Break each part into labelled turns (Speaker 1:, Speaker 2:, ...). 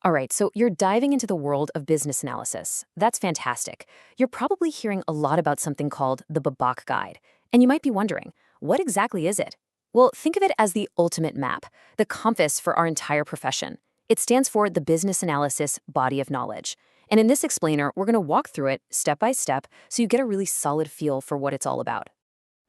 Speaker 1: All right, so you're diving into the world of business analysis. That's fantastic. You're probably hearing a lot about something called the BABOK guide. And you might be wondering, what exactly is it? Well, think of it as the ultimate map, the compass for our entire profession. It stands for the Business Analysis Body of Knowledge. And in this explainer, we're going to walk through it step by step so you get a really solid feel for what it's all about.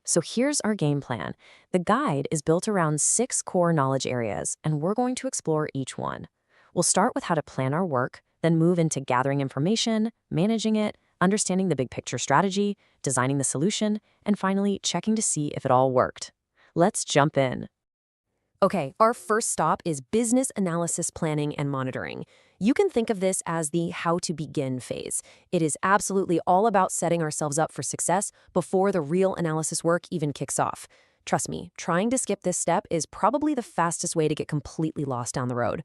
Speaker 1: So here's our game plan. The guide is built around 6 core knowledge areas, and we're going to explore each one. We'll start with how to plan our work, then move into gathering information, managing it, understanding the big picture strategy, designing the solution, and finally checking to see if it all worked. Let's jump in. Okay, our first stop is business analysis planning and monitoring. You can think of this as the how to begin phase. It is absolutely all about setting ourselves up for success before the real analysis work even kicks off. Trust me, trying to skip this step is probably the fastest way to get completely lost down the road.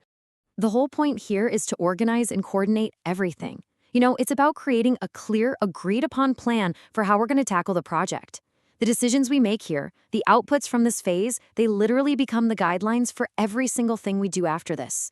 Speaker 1: The whole point here is to organize and coordinate everything. It's about creating a clear, agreed-upon plan for how we're going to tackle the project. The decisions we make here, the outputs from this phase, they literally become the guidelines for every single thing we do after this.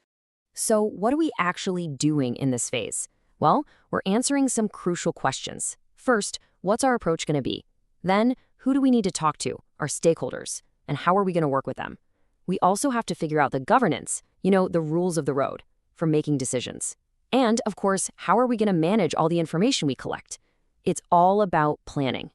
Speaker 1: So what are we actually doing in this phase? Well, we're answering some crucial questions. First, what's our approach going to be? Then, who do we need to talk to, our stakeholders, and how are we going to work with them? We also have to figure out the governance, the rules of the road, for making decisions. And, of course, how are we going to manage all the information we collect? It's all about planning.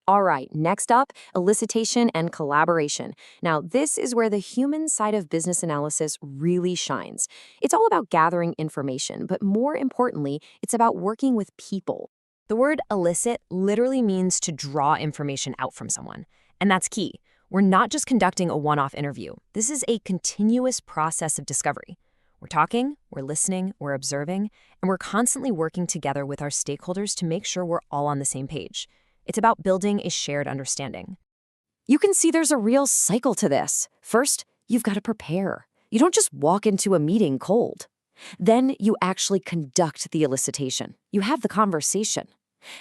Speaker 1: All right, next up, elicitation and collaboration. Now, this is where the human side of business analysis really shines. It's all about gathering information, but more importantly, it's about working with people. The word elicit literally means to draw information out from someone, and that's key. We're not just conducting a one-off interview. This is a continuous process of discovery. We're talking, we're listening, we're observing, and we're constantly working together with our stakeholders to make sure we're all on the same page. It's about building a shared understanding. You can see there's a real cycle to this. First, you've got to prepare. You don't just walk into a meeting cold. Then you actually conduct the elicitation. You have the conversation.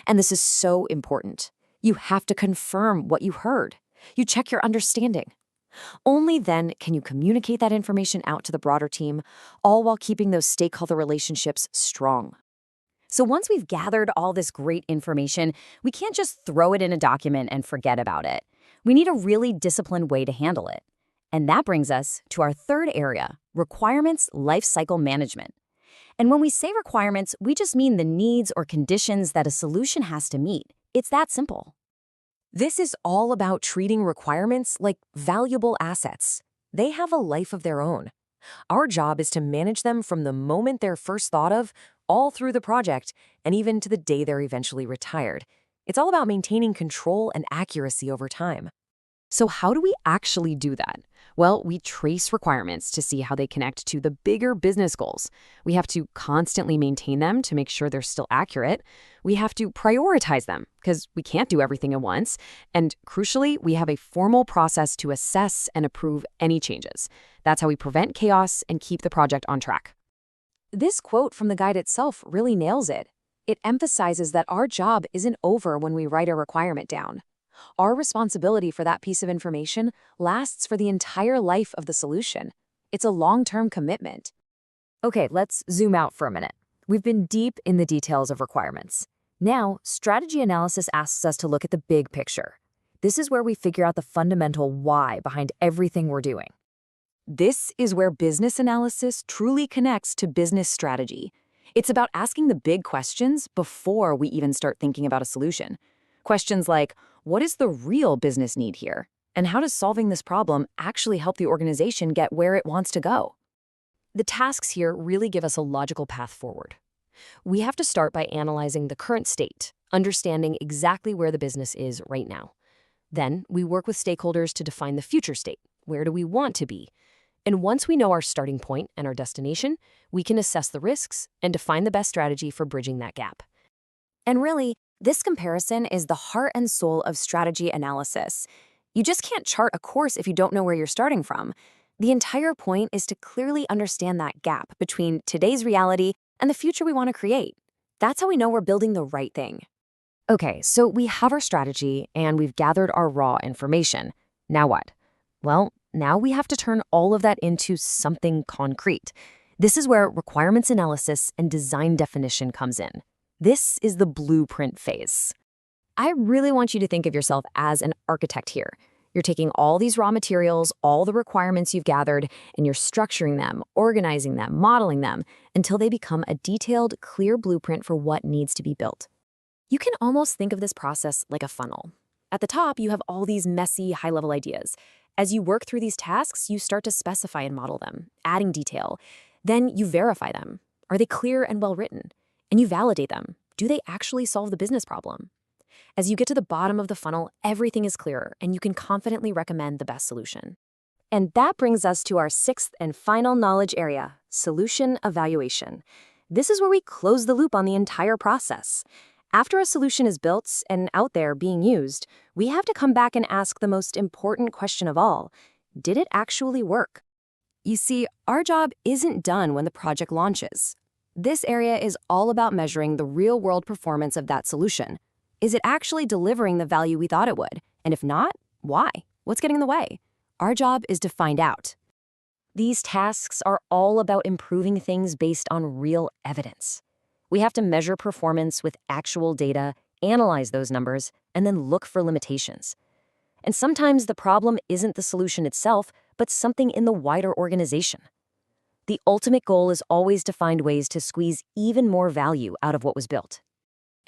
Speaker 1: And this is so important. You have to confirm what you heard. You check your understanding. Only then can you communicate that information out to the broader team, all while keeping those stakeholder relationships strong. So once we've gathered all this great information, we can't just throw it in a document and forget about it. We need a really disciplined way to handle it. And that brings us to our third area, requirements lifecycle management. And when we say requirements, we just mean the needs or conditions that a solution has to meet. It's that simple. This is all about treating requirements like valuable assets. They have a life of their own. Our job is to manage them from the moment they're first thought of, all through the project, and even to the day they're eventually retired. It's all about maintaining control and accuracy over time. So how do we actually do that? Well, we trace requirements to see how they connect to the bigger business goals. We have to constantly maintain them to make sure they're still accurate. We have to prioritize them because we can't do everything at once. And crucially, we have a formal process to assess and approve any changes. That's how we prevent chaos and keep the project on track. This quote from the guide itself really nails it. It emphasizes that our job isn't over when we write a requirement down. Our responsibility for that piece of information lasts for the entire life of the solution. It's a long-term commitment. Okay, let's zoom out for a minute. We've been deep in the details of requirements. Now, strategy analysis asks us to look at the big picture. This is where we figure out the fundamental why behind everything we're doing. This is where business analysis truly connects to business strategy. It's about asking the big questions before we even start thinking about a solution. Questions like, what is the real business need here? And how does solving this problem actually help the organization get where it wants to go? The tasks here really give us a logical path forward. We have to start by analyzing the current state, understanding exactly where the business is right now. Then we work with stakeholders to define the future state. Where do we want to be? And once we know our starting point and our destination, we can assess the risks and define the best strategy for bridging that gap. And really, this comparison is the heart and soul of strategy analysis. You just can't chart a course if you don't know where you're starting from. The entire point is to clearly understand that gap between today's reality and the future we want to create. That's how we know we're building the right thing. Okay, so we have our strategy and we've gathered our raw information. Now what? Well, now we have to turn all of that into something concrete. This is where requirements analysis and design definition comes in. This is the blueprint phase. I really want you to think of yourself as an architect here. You're taking all these raw materials, all the requirements you've gathered, and you're structuring them, organizing them, modeling them, until they become a detailed, clear blueprint for what needs to be built. You can almost think of this process like a funnel. At the top, you have all these messy, high-level ideas. As you work through these tasks, you start to specify and model them, adding detail. Then you verify them. Are they clear and well-written? And you validate them. Do they actually solve the business problem? As you get to the bottom of the funnel, everything is clearer, and you can confidently recommend the best solution. And that brings us to our sixth and final knowledge area, solution evaluation. This is where we close the loop on the entire process. After a solution is built and out there being used, we have to come back and ask the most important question of all: did it actually work? You see, our job isn't done when the project launches. This area is all about measuring the real-world performance of that solution. Is it actually delivering the value we thought it would? And if not, why? What's getting in the way? Our job is to find out. These tasks are all about improving things based on real evidence. We have to measure performance with actual data, analyze those numbers, and then look for limitations. And sometimes the problem isn't the solution itself, but something in the wider organization. The ultimate goal is always to find ways to squeeze even more value out of what was built.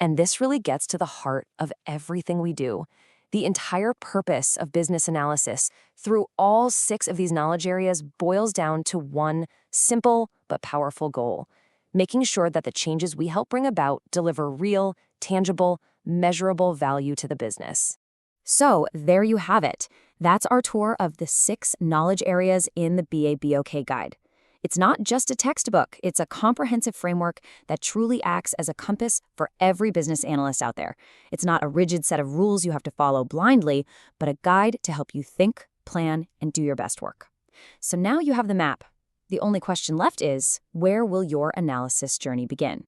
Speaker 1: And this really gets to the heart of everything we do. The entire purpose of business analysis through all 6 of these knowledge areas boils down to one simple but powerful goal: making sure that the changes we help bring about deliver real, tangible, measurable value to the business. So there you have it. That's our tour of the 6 knowledge areas in the BABOK guide. It's not just a textbook, it's a comprehensive framework that truly acts as a compass for every business analyst out there. It's not a rigid set of rules you have to follow blindly, but a guide to help you think, plan, and do your best work. So now you have the map. The only question left is, where will your analysis journey begin?